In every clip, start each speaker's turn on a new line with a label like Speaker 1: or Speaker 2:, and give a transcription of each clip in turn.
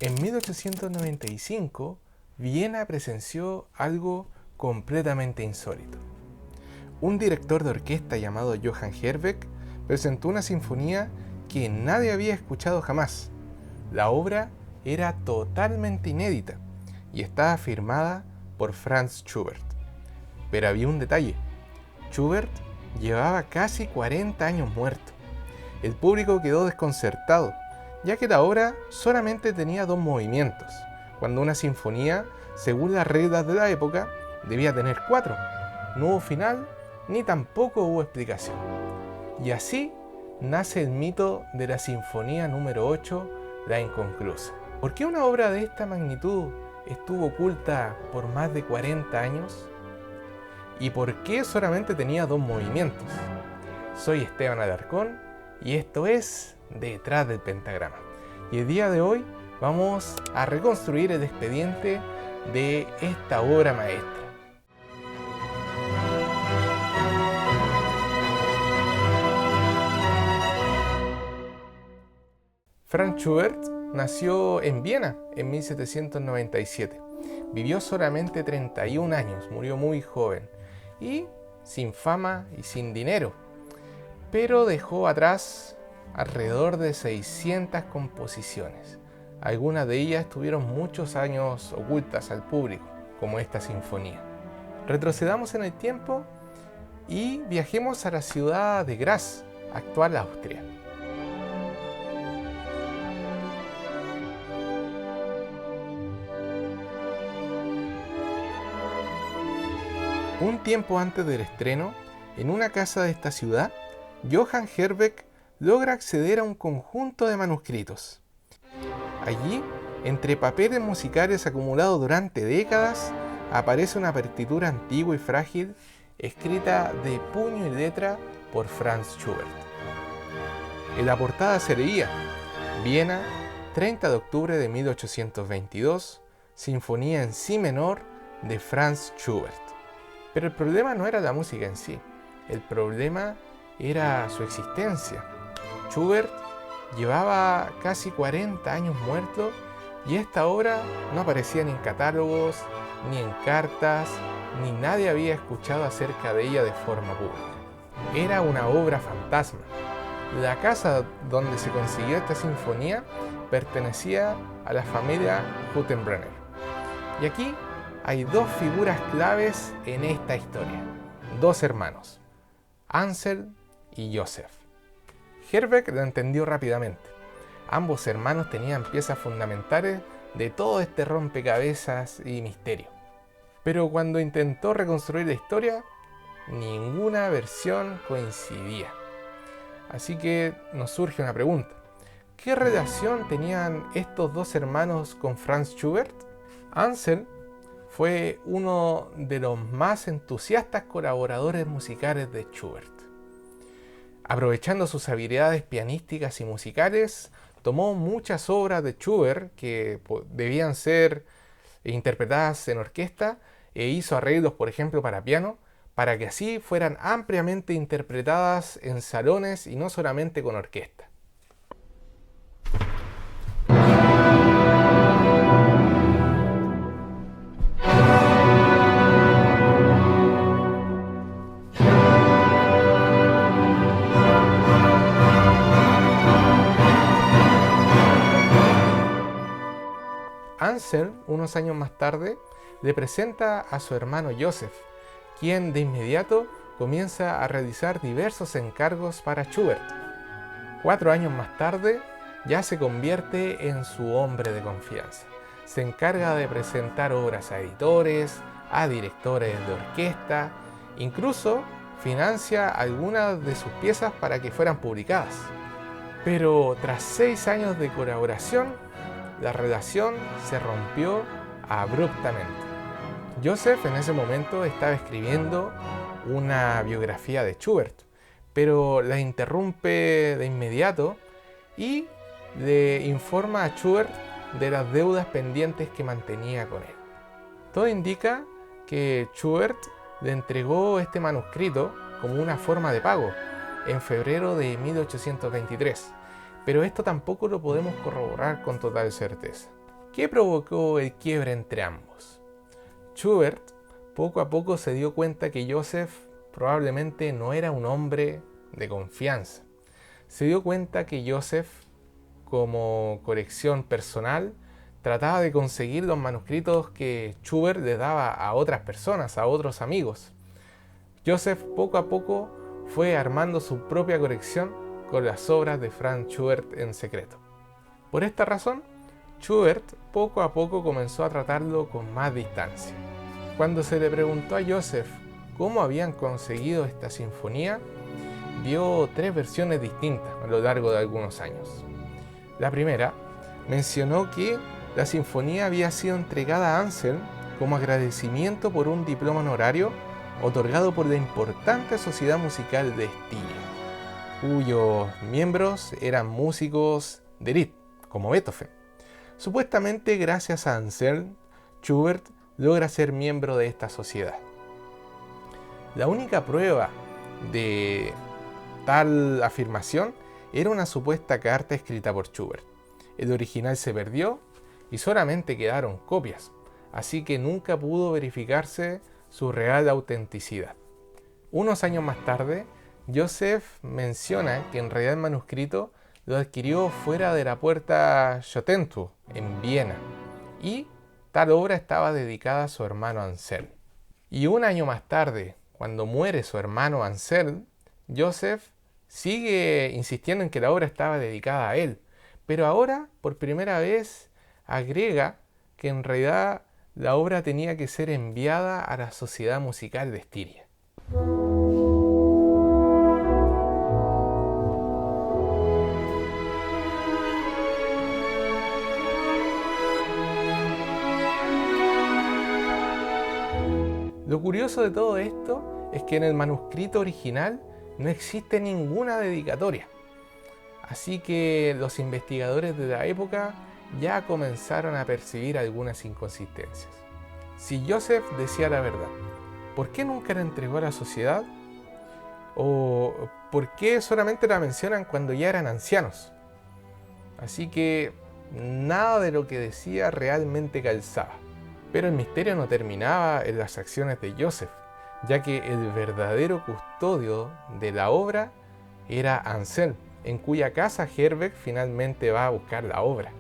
Speaker 1: En 1895, Viena presenció algo completamente insólito. Un director de orquesta llamado Johann Herbeck presentó una sinfonía que nadie había escuchado jamás. La obra era totalmente inédita y estaba firmada por Franz Schubert. Pero había un detalle: Schubert llevaba casi 40 años muerto. El público quedó desconcertado, ya que la obra solamente tenía 2 movimientos, cuando una sinfonía, según las reglas de la época, debía tener 4. No hubo final, ni tampoco hubo explicación. Y así nace el mito de la Sinfonía número 8, la inconclusa. ¿Por qué una obra de esta magnitud estuvo oculta por más de 40 años? ¿Y por qué solamente tenía 2 movimientos? Soy Esteban Alarcón y esto es Detrás del Pentagrama. Y el día de hoy vamos a reconstruir el expediente de esta obra maestra. Franz Schubert nació en Viena en 1797. Vivió solamente 31 años, murió muy joven y sin fama y sin dinero, pero dejó atrás alrededor de 600 composiciones. Algunas de ellas estuvieron muchos años ocultas al público, como esta sinfonía. Retrocedamos en el tiempo y viajemos a la ciudad de Graz, actual Austria. Un tiempo antes del estreno, en una casa de esta ciudad, Johann Herbeck logra acceder a un conjunto de manuscritos. Allí, entre papeles musicales acumulados durante décadas, aparece una partitura antigua y frágil, escrita de puño y letra por Franz Schubert. En la portada se leía: Viena, 30 de octubre de 1822, Sinfonía en Si menor de Franz Schubert. Pero el problema no era la música en sí, el problema era su existencia. Schubert llevaba casi 40 años muerto y esta obra no aparecía ni en catálogos, ni en cartas, ni nadie había escuchado acerca de ella de forma pública. Era una obra fantasma. La casa donde se consiguió esta sinfonía pertenecía a la familia Hüttenbrenner. Y aquí hay 2 figuras claves en esta historia, 2 hermanos, Ansel y Joseph. Herbeck lo entendió rápidamente. Ambos hermanos tenían piezas fundamentales de todo este rompecabezas y misterio. Pero cuando intentó reconstruir la historia, ninguna versión coincidía. Así que nos surge una pregunta: ¿qué relación tenían estos 2 hermanos con Franz Schubert? Ansel fue uno de los más entusiastas colaboradores musicales de Schubert. Aprovechando sus habilidades pianísticas y musicales, tomó muchas obras de Schubert que debían ser interpretadas en orquesta e hizo arreglos, por ejemplo, para piano, para que así fueran ampliamente interpretadas en salones y no solamente con orquesta. Ansel, unos años más tarde, le presenta a su hermano Joseph, quien de inmediato comienza a realizar diversos encargos para Schubert. 4 años más tarde, ya se convierte en su hombre de confianza. Se encarga de presentar obras a editores, a directores de orquesta, incluso financia algunas de sus piezas para que fueran publicadas. Pero tras 6 años de colaboración, la relación se rompió abruptamente. Joseph en ese momento estaba escribiendo una biografía de Schubert, pero la interrumpe de inmediato y le informa a Schubert de las deudas pendientes que mantenía con él. Todo indica que Schubert le entregó este manuscrito como una forma de pago en febrero de 1823, pero esto tampoco lo podemos corroborar con total certeza. ¿Qué provocó el quiebre entre ambos? Schubert poco a poco se dio cuenta que Joseph probablemente no era un hombre de confianza. Se dio cuenta que Joseph, como corrección personal, trataba de conseguir los manuscritos que Schubert le daba a otras personas, a otros amigos. Joseph poco a poco fue armando su propia colección con las obras de Franz Schubert en secreto. Por esta razón, Schubert poco a poco comenzó a tratarlo con más distancia. Cuando se le preguntó a Joseph cómo habían conseguido esta sinfonía, dio 3 versiones distintas a lo largo de algunos años. La primera mencionó que la sinfonía había sido entregada a Anselm como agradecimiento por un diploma honorario otorgado por la importante Sociedad Musical de Estiria, cuyos miembros eran músicos de élite, como Beethoven. Supuestamente, gracias a Anselm, Schubert logra ser miembro de esta sociedad. La única prueba de tal afirmación era una supuesta carta escrita por Schubert. El original se perdió y solamente quedaron copias, así que nunca pudo verificarse su real autenticidad. Unos años más tarde, Joseph menciona que en realidad el manuscrito lo adquirió fuera de la puerta Schotentour, en Viena, y tal obra estaba dedicada a su hermano Anselm. Y un año más tarde, cuando muere su hermano Anselm, Joseph sigue insistiendo en que la obra estaba dedicada a él, pero ahora, por primera vez, agrega que en realidad la obra tenía que ser enviada a la Sociedad Musical de Estiria. Lo curioso de todo esto es que en el manuscrito original no existe ninguna dedicatoria. Así que los investigadores de la época ya comenzaron a percibir algunas inconsistencias. Si Joseph decía la verdad, ¿por qué nunca la entregó a la sociedad? ¿O por qué solamente la mencionan cuando ya eran ancianos? Así que nada de lo que decía realmente calzaba. Pero el misterio no terminaba en las acciones de Joseph, ya que el verdadero custodio de la obra era Anselm, en cuya casa Herbeck finalmente va a buscar la obra.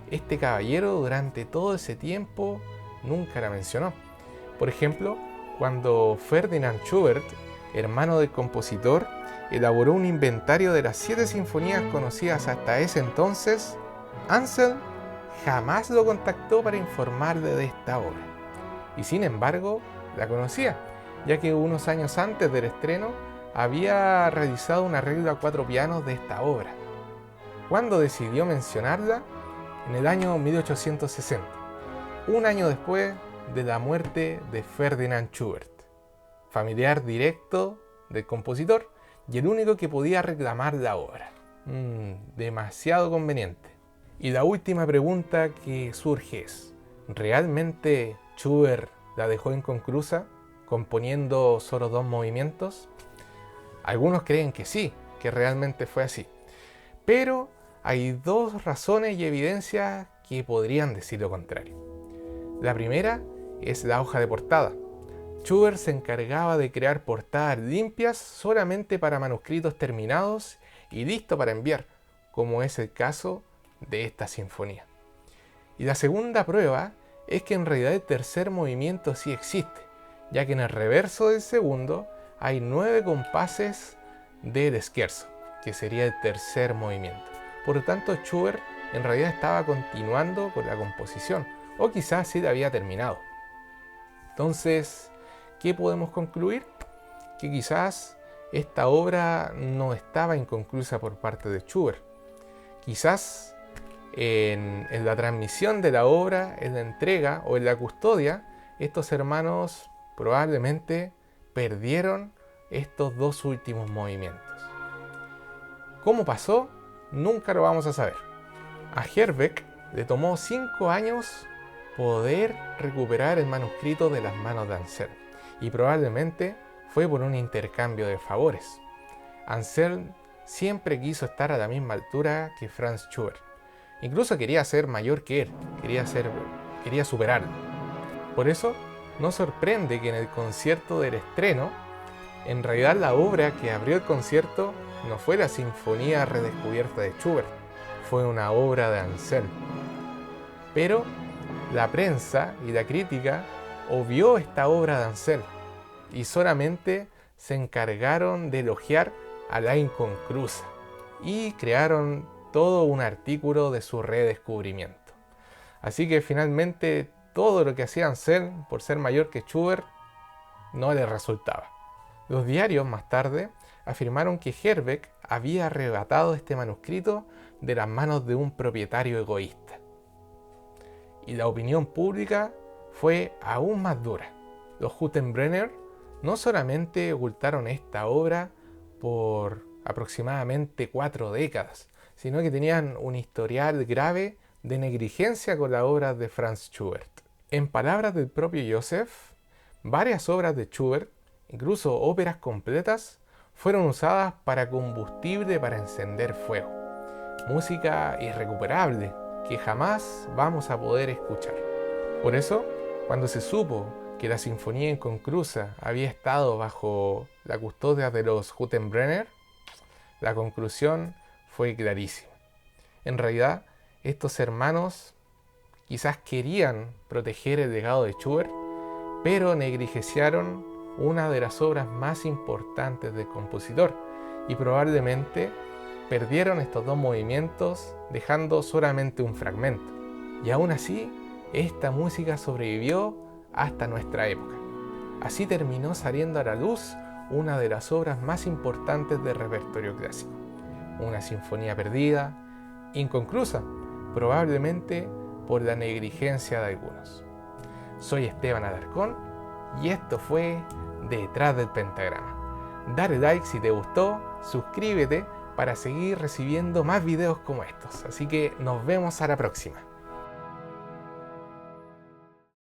Speaker 1: Este caballero durante todo ese tiempo nunca la mencionó. Por ejemplo, cuando Ferdinand Schubert, hermano del compositor, elaboró un inventario de las 7 sinfonías conocidas hasta ese entonces, Anselm jamás lo contactó para informarle de esta obra. Y sin embargo, la conocía, ya que unos años antes del estreno había realizado un arreglo a 4 pianos de esta obra. ¿Cuándo decidió mencionarla? En el año 1860, un año después de la muerte de Ferdinand Schubert, familiar directo del compositor y el único que podía reclamar la obra. Demasiado conveniente. Y la última pregunta que surge es, ¿realmente Schubert la dejó inconclusa, componiendo solo 2 movimientos? Algunos creen que sí, que realmente fue así. Pero hay 2 razones y evidencias que podrían decir lo contrario. La primera es la hoja de portada. Schubert se encargaba de crear portadas limpias solamente para manuscritos terminados y listos para enviar, como es el caso de esta sinfonía. Y la segunda prueba es que en realidad el tercer movimiento sí existe, ya que en el reverso del segundo hay 9 compases del scherzo, que sería el tercer movimiento. Por lo tanto, Schubert en realidad estaba continuando con la composición, o quizás sí la había terminado. Entonces, ¿qué podemos concluir? Que quizás esta obra no estaba inconclusa por parte de Schubert. Quizás en la transmisión de la obra, en la entrega o en la custodia, estos hermanos probablemente perdieron estos 2 últimos movimientos. ¿Cómo pasó? Nunca lo vamos a saber. A Herbeck le tomó 5 años poder recuperar el manuscrito de las manos de Anselm, y probablemente fue por un intercambio de favores. Anselm siempre quiso estar a la misma altura que Franz Schubert, Incluso quería ser mayor que él, quería superarlo. Por eso, no sorprende que en el concierto del estreno, en realidad la obra que abrió el concierto no fue la Sinfonía Redescubierta de Schubert, fue una obra de Anselm. Pero la prensa y la crítica obvió esta obra de Anselm y solamente se encargaron de elogiar a la inconclusa y crearon todo un artículo de su redescubrimiento. Así que finalmente todo lo que hacía Anselm por ser mayor que Schubert no le resultaba. Los diarios más tarde afirmaron que Herbeck había arrebatado este manuscrito de las manos de un propietario egoísta. Y la opinión pública fue aún más dura. Los Hüttenbrenner no solamente ocultaron esta obra por aproximadamente 4 décadas, sino que tenían un historial grave de negligencia con las obras de Franz Schubert. En palabras del propio Joseph, varias obras de Schubert, incluso óperas completas, fueron usadas para combustible para encender fuego. Música irrecuperable que jamás vamos a poder escuchar. Por eso, cuando se supo que la Sinfonía Inconclusa había estado bajo la custodia de los Hüttenbrenner, la conclusión fue clarísima. En realidad, estos hermanos quizás querían proteger el legado de Schubert, pero negligenciaron una de las obras más importantes del compositor y probablemente perdieron estos 2 movimientos dejando solamente un fragmento. Y aún así, esta música sobrevivió hasta nuestra época. Así terminó saliendo a la luz una de las obras más importantes del repertorio clásico. Una sinfonía perdida, inconclusa, probablemente por la negligencia de algunos. Soy Esteban Alarcón y esto fue Detrás del Pentagrama. Dale like si te gustó, suscríbete para seguir recibiendo más videos como estos. Así que nos vemos a la próxima.